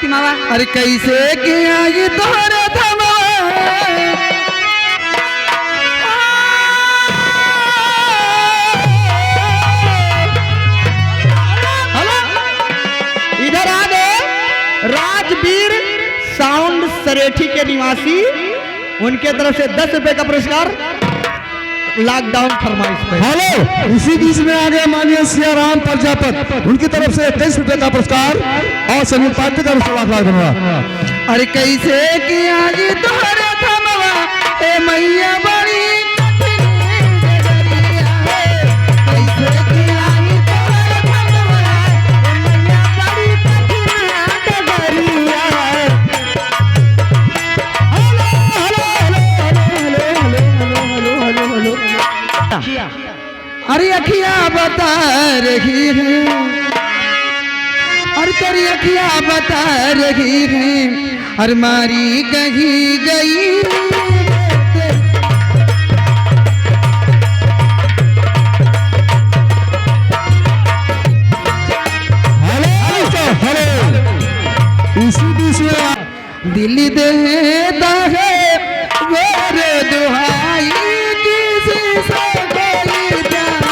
कहती मावा अरे कैसे किया ये तोरे धमा इधर आ गए राजवीर साउंड सरेठी के निवासी, उनके तरफ से 10 रुपए का पुरस्कार लॉकडाउन फरमाइश पे। हेलो, इसी बीच में आ गए माननीय सियाराम प्रजापत, उनकी तरफ से 23 रुपए का पुरस्कार और संगीत पार्टी का 1 लाख धन्यवाद। अरे कैसे किया ये तोरे धमवा ए मैया बड़ी अरे अखिया बता रही है, अरे तेरी अखिया बता रही है, अरे मारी कहीं गई इसी बीच में दिल देता है गोर दुहाई किसी से कोई प्यार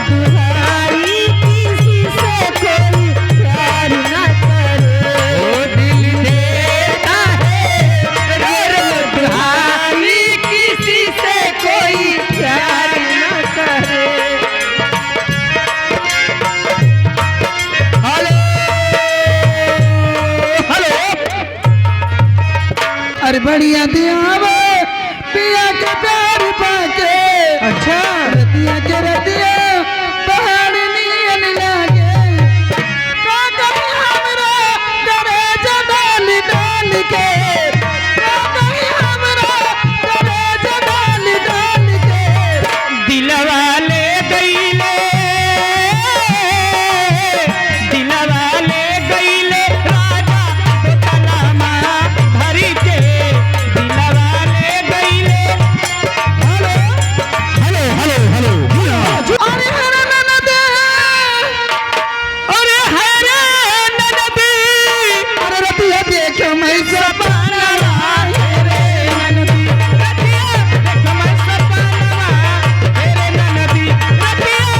दुहाई किसी से कोई प्यार न करे। ओ दिल देता है गोर दुहाई किसी से कोई प्यार न करे। अरे बढ़िया दिया पिया के प्यार पाके, अच्छा रतिया के रतिया पहाड़ नियन लागे, का कहीं हमरा करे जडाल डाल के, का कहीं हमरा करे जडाल डाल के। दिलवा ले गईले, दिलवा ले गईले राजा कलामा भरी के, दिलवा ले गईले। हेलो अरे हरे ननद, अरे हरे ननद, अरे रतिया देख मैं सपना रे ननदी, रतिया देख मैं सपना रे ननदी, रतिया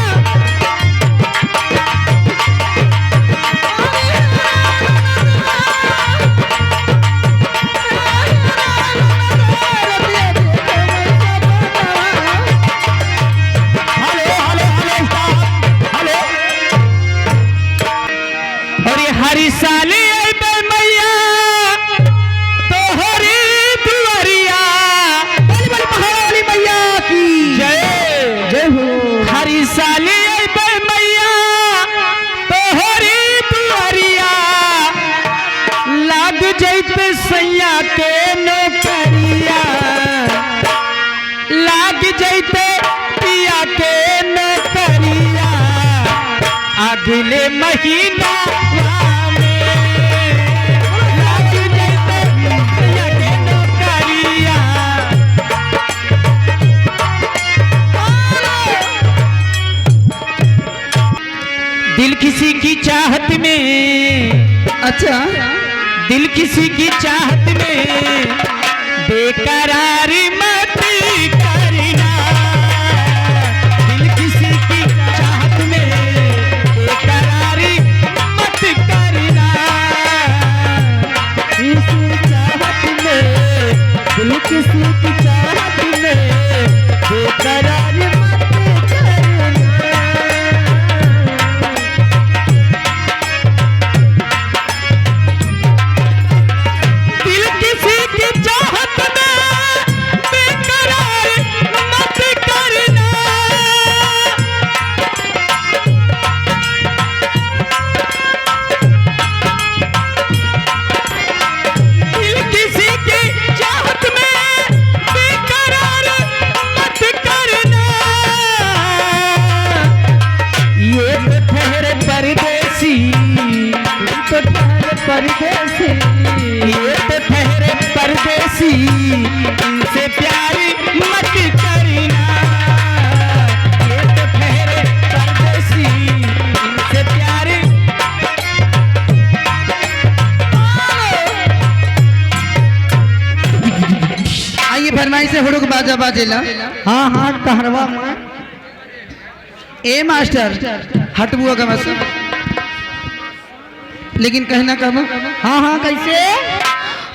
हरी साली अइबे मैया तोहरी दुआरिया, बड़ी बड़ी महारानी मैया की जय जय हो। हरी साली अइबे मैया तोहरी दुआरिया, लाग जैते सैया के नौकरिया, लाग जैते पिया के नौकरिया, अगले महीना दिल किसी की चाहत में, अच्छा दिल किसी की चाहत में बेकरारी मत करना, दिल किसी की चाहत में बेकरारी मत करना, किसी चाहत में, दिल किसी की चाहत में बेकरारी मत करना। दिल किसी की चाहत में बेकरार मत करना, दिल किसी की चाहत में बेकरार मत करना। ये तो ठहरे परदेसी, तो ठहरे परदेसी, ये तो ठहरे परदेसी, इनसे प्यार मत करना, ये तो ठहरे परदेसी। बाजा बाजेला। हाँ हाँ कहरवा माँ। ए मास्टर हटबुआ का बस, लेकिन कहना कब? हाँ हाँ कैसे?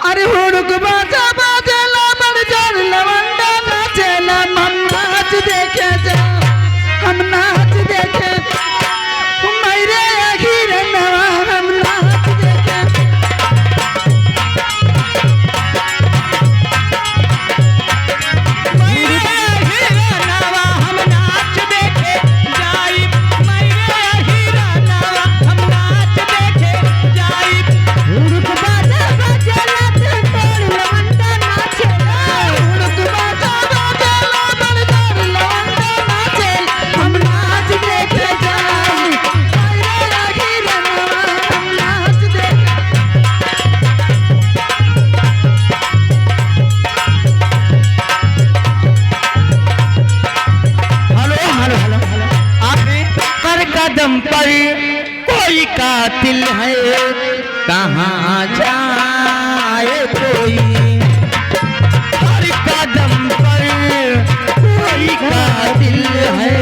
अरे हुड़क बाजा बाजेला बड़ जान लवंडा नाचेला, हम नाच देखे जा, हम नाच देखे मेरे हिरनवा, हम नाच देखे। मेरे हिरनवा हम नाच देखे जाई, मेरे हिरनवा हम नाच देखे जाई। हुड़क बाजा बाजेला ते तोड़ लवंडा नाचेला, हुड़क बाजा बाजेला बड़ जान लवंडा नाचेला, हम नाच देखे जाई, मेरे हिरनवा हम नाच देखे। हेलो हेलो हेलो आपने कर कदम पर कोई कातिल है, कहाँ जाए कोई। हर कदम पर कोई कातिल है,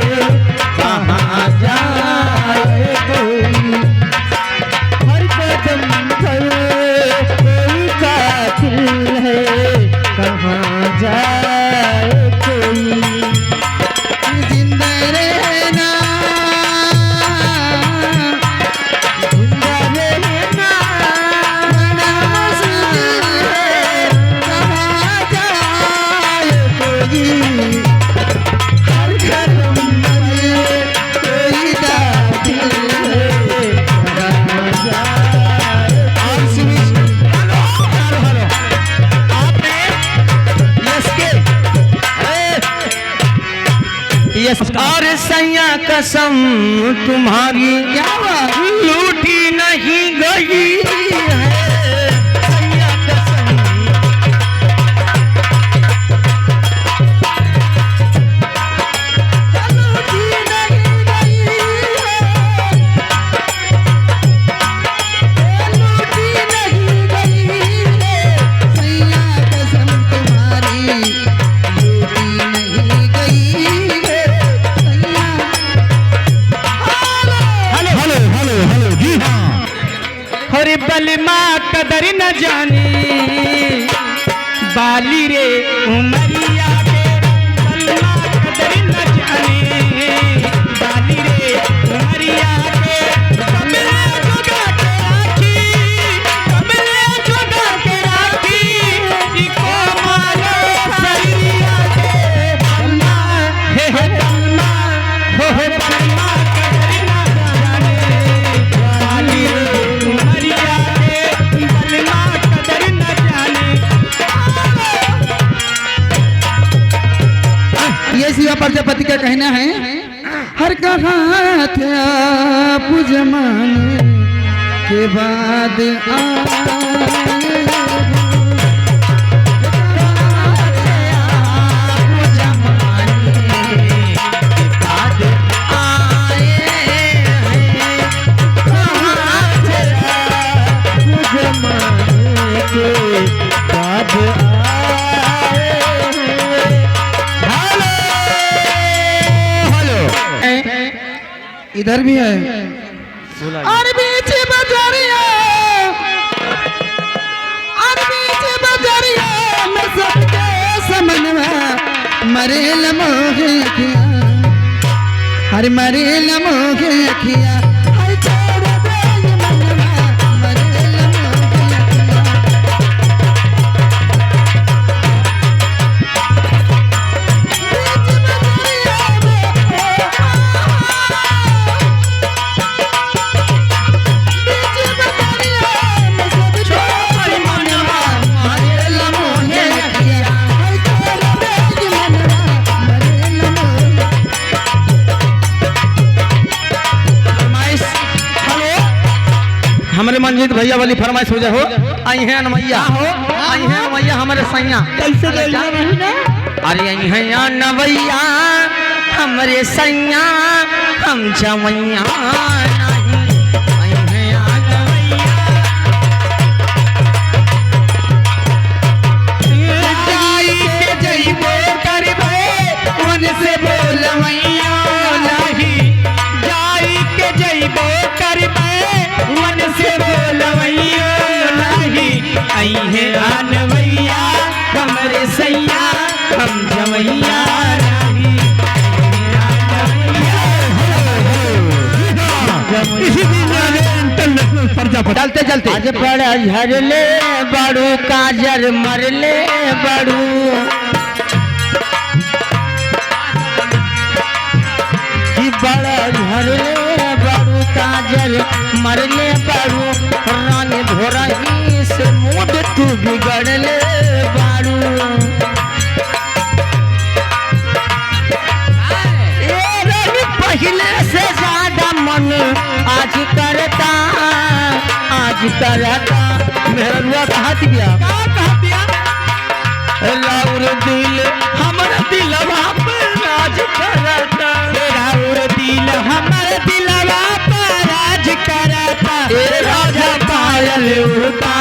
कहाँ जाए कोई। हर कदम पर कोई कातिल है, कहाँ जाए कोई। जिंदा रहना, जिंदा रहना बड़ा मुश्किल है, कहाँ जाए कोई। हर कदम पर कोई कातिल है, कहाँ जाए। और सुनी, हेलो हेलो हेलो आपने यस के यस और सैया कसम तुम्हारी क्या हुआ? लूटी नहीं गई है। सैया कसम लूटी नहीं गई है, लूटी नहीं गई है, सैया कसम तुम्हारी लूटी नहीं गई है, सैया। हेलो हेलो हेलो हेलो जी हाँ। हर बलमा कदर न जाने, बाली रे उमरिया के बलमा कदर न जाने, बाली रे उमरिया के कमले जुगा के राखी, कमले जुगा के राखी, इको मारो सरिया के बलमा, हे बलमा, हो बलमा कदर न जाने, बाली रे उमरिया के बलमा कदर न जाने। ये शिवा प्रजापति का कहना है, हर कहाँ थे आप जमाने के बाद इधर भी है। और बीच बजरिया, और बीच बजरिया में सबके समनवा मरे लमोगे अखिया, हर मरे लमोगे अखिया, हर छोड़ दे ये मनवा मरे लमोगे अखिया। हमारे मनजीत भैया वाली फरमाइश हो जाओ, आई हैं नमैया, आई हैं नमैया हमारे सैया कैसे अरे आई हैं नवैया हमारे सैया, हम जवैया नहीं, आई हैं नवैया। जाई के जइबो इसी दिन आगे इंटरनेशनल प्रजापति चलते चलते आज बड़ा झरले बड़ू काजर मरले बड़ू कि बड़ा झरले बड़ू काजर मरले बड़ू रानी भोरही से मूड तू बिगड़ले बड़ू पहले से ज्यादा मन आज करता मेरा रुआ कहा दिया राउर दिल हमारा दिलवा पे राज करता राउर दिल हमारा दिलवा पे राज करता राजा पायल उड़ता